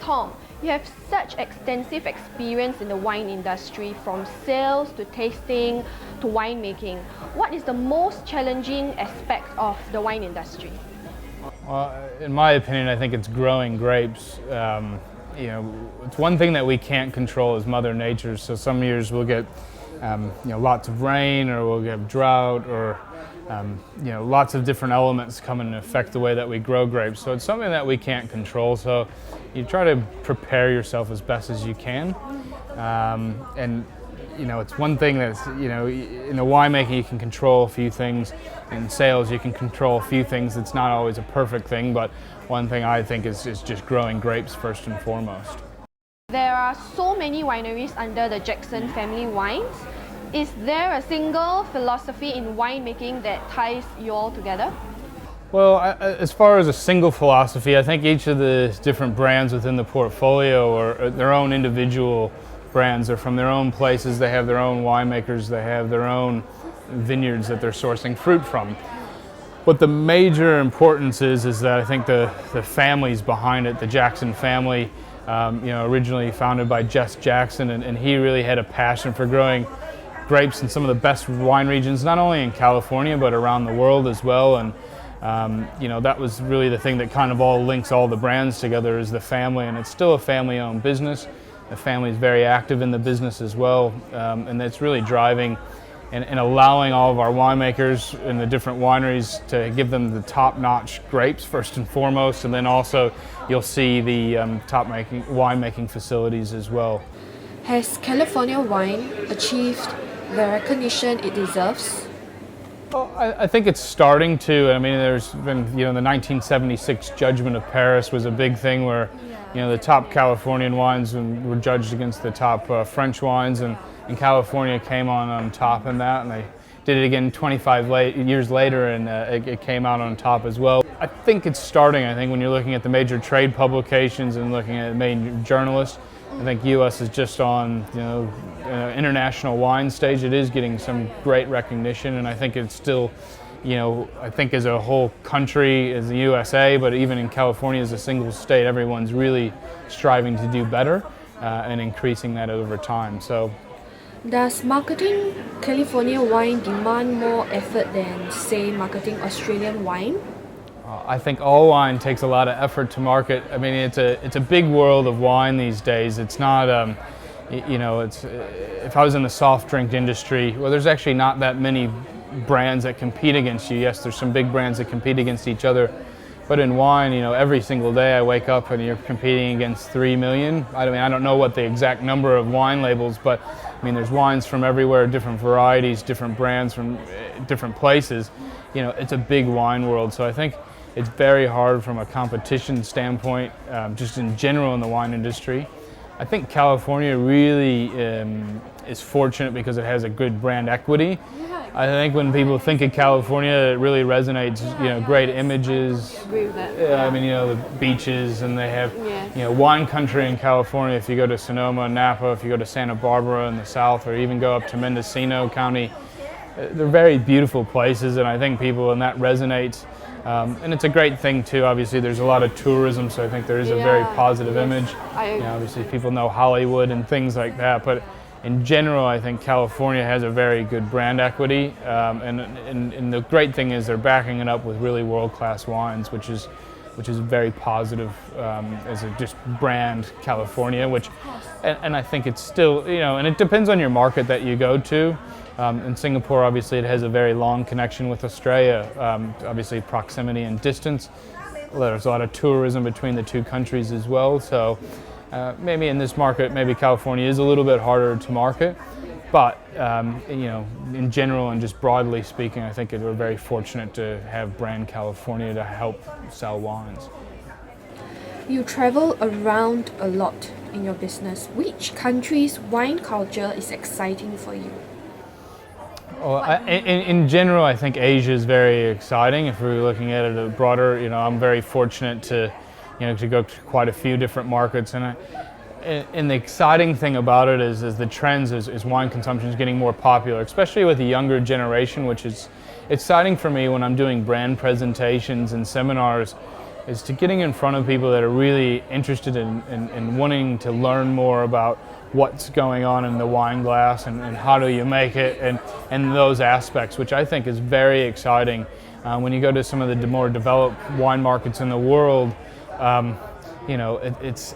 Tom, you have such extensive experience in the wine industry, from sales to tasting to winemaking. What is the most challenging aspect of the wine industry? Well, in my opinion, I think it's growing grapes. It's one thing that we can't control is Mother Nature. So some years we'll get lots of rain, or we'll get drought, or lots of different elements come and affect the way that we grow grapes. So it's something that we can't control. So you try to prepare yourself as best as you can. It's one thing that's, in the winemaking you can control a few things. In sales you can control a few things. It's not always a perfect thing, but one thing I think is just growing grapes first and foremost. There are so many wineries under the Jackson family wines. Is there a single philosophy in winemaking that ties you all together? Well, as far as a single philosophy, I think each of the different brands within the portfolio are their own individual brands. They're from their own places, they have their own winemakers, they have their own vineyards that they're sourcing fruit from. What the major importance is that I think the families behind it, the Jackson family, originally founded by Jess Jackson, and he really had a passion for growing grapes in some of the best wine regions, not only in California but around the world as well. And that was really the thing that kind of all links all the brands together, is the family, and it's still a family-owned business. The family is very active in the business as well, and it's really driving and allowing all of our winemakers in the different wineries to give them the top-notch grapes first and foremost, and then also you'll see the top winemaking facilities as well. Has California wine achieved the recognition it deserves? Well, I think it's starting to. I mean, there's been, the 1976 Judgment of Paris was a big thing where, the top Californian wines were judged against the top French wines, and California came on top in that, and they did it again 25 years later, and it came out on top as well. I think it's starting. I think when you're looking at the major trade publications and looking at main journalists, I think U.S. is just on, international wine stage. It is getting some great recognition, and I think it's still, I think as a whole country, as the USA, but even in California as a single state, everyone's really striving to do better and increasing that over time. So, does marketing California wine demand more effort than, say, marketing Australian wine? I think all wine takes a lot of effort to market. I mean, it's a big world of wine these days. It's not, if I was in the soft drink industry, well, there's actually not that many brands that compete against you. Yes, there's some big brands that compete against each other, but in wine, every single day I wake up and you're competing against 3 million. I don't know what the exact number of wine labels, but I mean, there's wines from everywhere, different varieties, different brands from different places. It's a big wine world, so I think it's very hard from a competition standpoint, just in general in the wine industry. I think California really is fortunate because it has a good brand equity. I think when people think of California, it really resonates, great images. I agree with that. The beaches, and they have, wine country in California. If you go to Sonoma, Napa, if you go to Santa Barbara in the south, or even go up to Mendocino County, they're very beautiful places, and I think people, and that resonates. And it's a great thing too. Obviously, there's a lot of tourism, so I think there is a very positive image. Obviously, people know Hollywood and things like that, but in general, I think California has a very good brand equity. And the great thing is they're backing it up with really world-class wines, which is very positive as a just brand California. And I think it's still, and it depends on your market that you go to. In Singapore, obviously, it has a very long connection with Australia, obviously proximity and distance. There's a lot of tourism between the two countries as well, so maybe in this market, maybe California is a little bit harder to market, but in general and just broadly speaking, I think we're very fortunate to have brand California to help sell wines. You travel around a lot in your business. Which country's wine culture is exciting for you? Well, in general, I think Asia is very exciting. If we're looking at it broader, I'm very fortunate to go to quite a few different markets, and the exciting thing about it is the trends is wine consumption is getting more popular, especially with the younger generation, which is exciting for me when I'm doing brand presentations and seminars. is to getting in front of people that are really interested in wanting to learn more about what's going on in the wine glass and how do you make it and those aspects, which I think is very exciting. When you go to some of the more developed wine markets in the world, you know, it's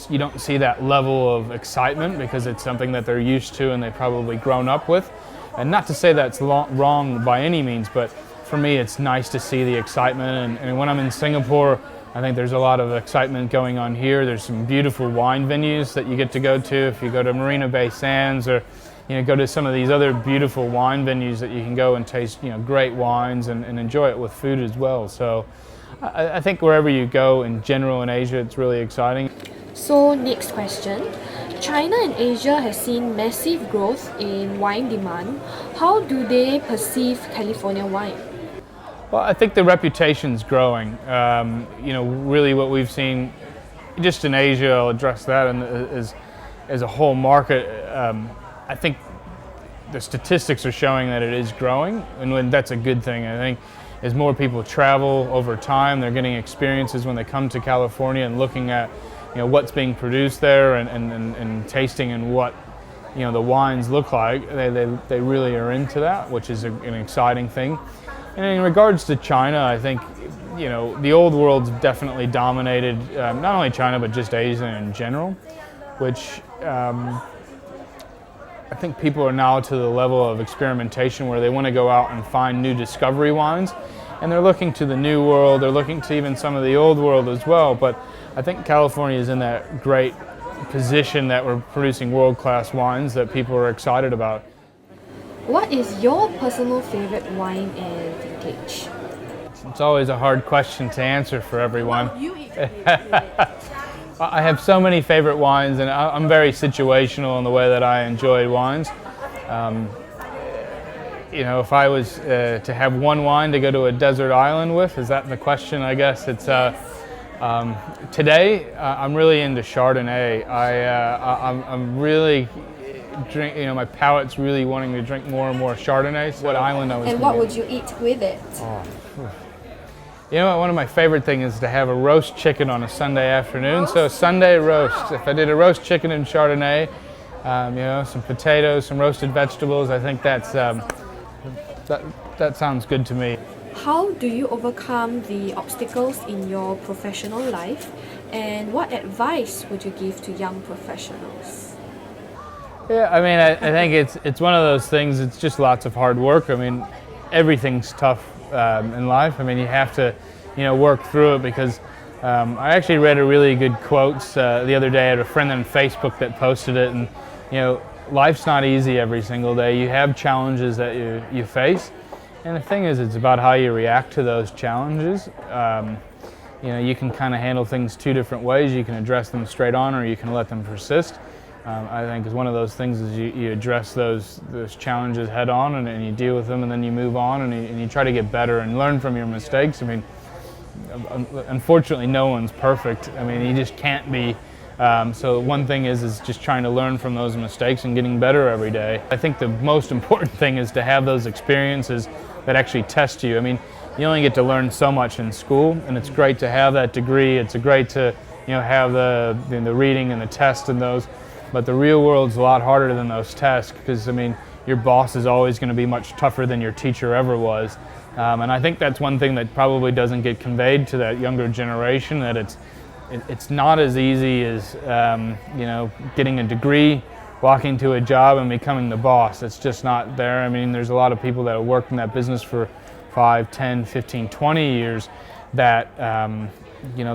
you don't see that level of excitement because it's something that they're used to and they've probably grown up with. And not to say that's wrong by any means, but for me it's nice to see the excitement. And when I'm in Singapore, I think there's a lot of excitement going on here. There's some beautiful wine venues that you get to go to. If you go to Marina Bay Sands or go to some of these other beautiful wine venues that you can go and taste great wines and enjoy it with food as well. So I think wherever you go in general in Asia, it's really exciting. So next question. China and Asia has seen massive growth in wine demand. How do they perceive California wine? Well, I think the reputation's growing. Really what we've seen just in Asia, I'll address that, and as a whole market, I think the statistics are showing that it is growing, and that's a good thing. I think as more people travel over time, they're getting experiences when they come to California and looking at what's being produced there and tasting and what the wines look like. They really are into that, which is an exciting thing. And in regards to China, I think the old world's definitely dominated not only China but just Asia in general, which I think people are now to the level of experimentation where they want to go out and find new discovery wines, and they're looking to the new world, they're looking to even some of the old world as well. But I think California is in that great position that we're producing world-class wines that people are excited about. What is your personal favorite wine and vintage? It's always a hard question to answer for everyone. I have so many favorite wines, and I'm very situational in the way that I enjoy wines. If I was to have one wine to go to a desert island with, is that the question? I guess it's today. I'm really into Chardonnay. I'm really my palate's really wanting to drink more and more Chardonnay. So what island I was? And what would you eat with it? One of my favorite things is to have a roast chicken on a Sunday afternoon. So a Sunday roast. If I did a roast chicken and Chardonnay, some potatoes, some roasted vegetables, I think that sounds good to me. How do you overcome the obstacles in your professional life, and what advice would you give to young professionals? Yeah, I mean, I think it's one of those things. It's just lots of hard work. I mean, everything's tough in life. I mean, you have to, work through it because I actually read a really good quote the other day. I had a friend on Facebook that posted it, and life's not easy every single day. You have challenges that you face, and the thing is, it's about how you react to those challenges. You can kind of handle things two different ways. You can address them straight on, or you can let them persist. I think is one of those things is you address those challenges head on and you deal with them, and then you move on and you try to get better and learn from your mistakes. I mean, unfortunately, no one's perfect. I mean, you just can't be. So one thing is just trying to learn from those mistakes and getting better every day. I think the most important thing is to have those experiences that actually test you. I mean, you only get to learn so much in school, and it's great to have that degree. It's great to have the reading and the test and those. But the real world's a lot harder than those tests because, I mean, your boss is always going to be much tougher than your teacher ever was. And I think that's one thing that probably doesn't get conveyed to that younger generation, that it's not as easy as, getting a degree, walking to a job and becoming the boss. It's just not there. I mean, there's a lot of people that have worked in that business for 5, 10, 15, 20 years that,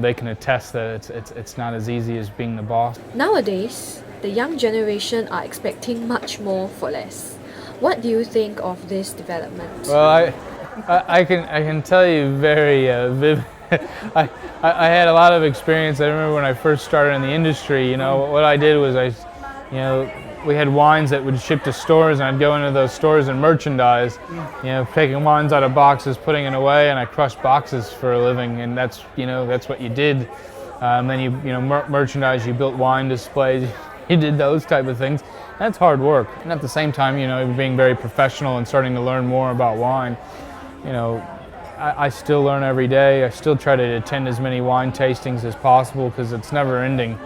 they can attest that it's not as easy as being the boss. Nowadays, the young generation are expecting much more for less. What do you think of this development? Well, I can tell you very vivid. I had a lot of experience. I remember when I first started in the industry. What I did was we had wines that would ship to stores, and I'd go into those stores and merchandise. Taking wines out of boxes, putting it away, and I crushed boxes for a living, and that's what you did. Then you merchandise. You built wine displays. You did those type of things. That's hard work. And at the same time, being very professional and starting to learn more about wine, I still learn every day. I still try to attend as many wine tastings as possible because it's never ending.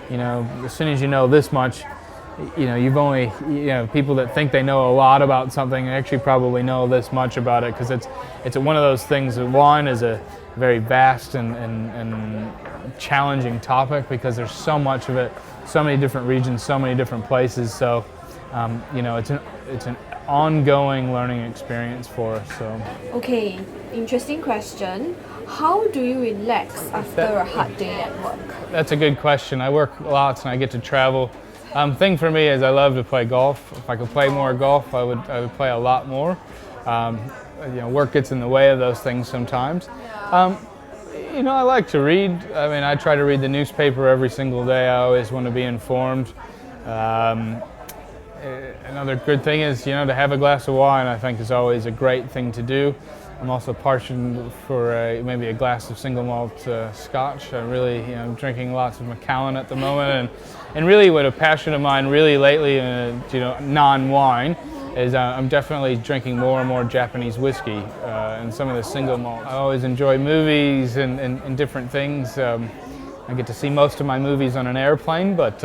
You know, as soon as you know this much, you know, you've only, you know, people that think they know a lot about something actually probably know this much about it, because it's one of those things that wine is a very vast and challenging topic, because there's so much of it, so many different regions, so many different places. So, you know, it's an ongoing learning experience for us. So. Okay, interesting question. How do you relax after a hard day at work? That's a good question. I work lots and I get to travel. Thing for me is I love to play golf. If I could play more golf, I would play a lot more. You know, work gets in the way of those things sometimes. You know, I like to read. I mean, I try to read the newspaper every single day. I always want to be informed. Another good thing is, you know, to have a glass of wine, I think, is always a great thing to do. I'm also partial for maybe a glass of single malt scotch. I'm drinking lots of Macallan at the moment, and really what a passion of mine really lately, you know, non-wine, is I'm definitely drinking more and more Japanese whiskey and some of the single malt. I always enjoy movies and different things. I get to see most of my movies on an airplane, but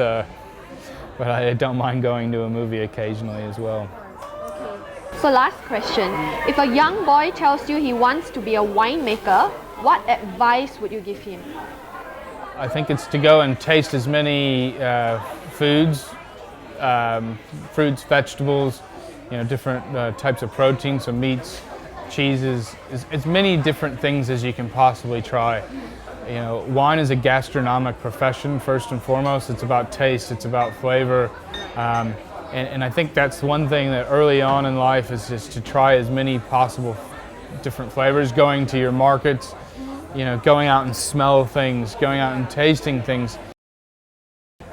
I don't mind going to a movie occasionally as well. So last question, if a young boy tells you he wants to be a winemaker, what advice would you give him? I think it's to go and taste as many foods, fruits, vegetables, you know, different types of proteins, so meats, cheeses, as many different things as you can possibly try. You know, wine is a gastronomic profession first and foremost. It's about taste, it's about flavor. And I think that's one thing that early on in life is just to try as many possible different flavors, going to your markets, you know, going out and smell things, going out and tasting things.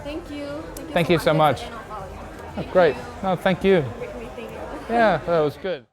Thank you. Thank you so much. Oh, great. No, thank you. Yeah, that was good.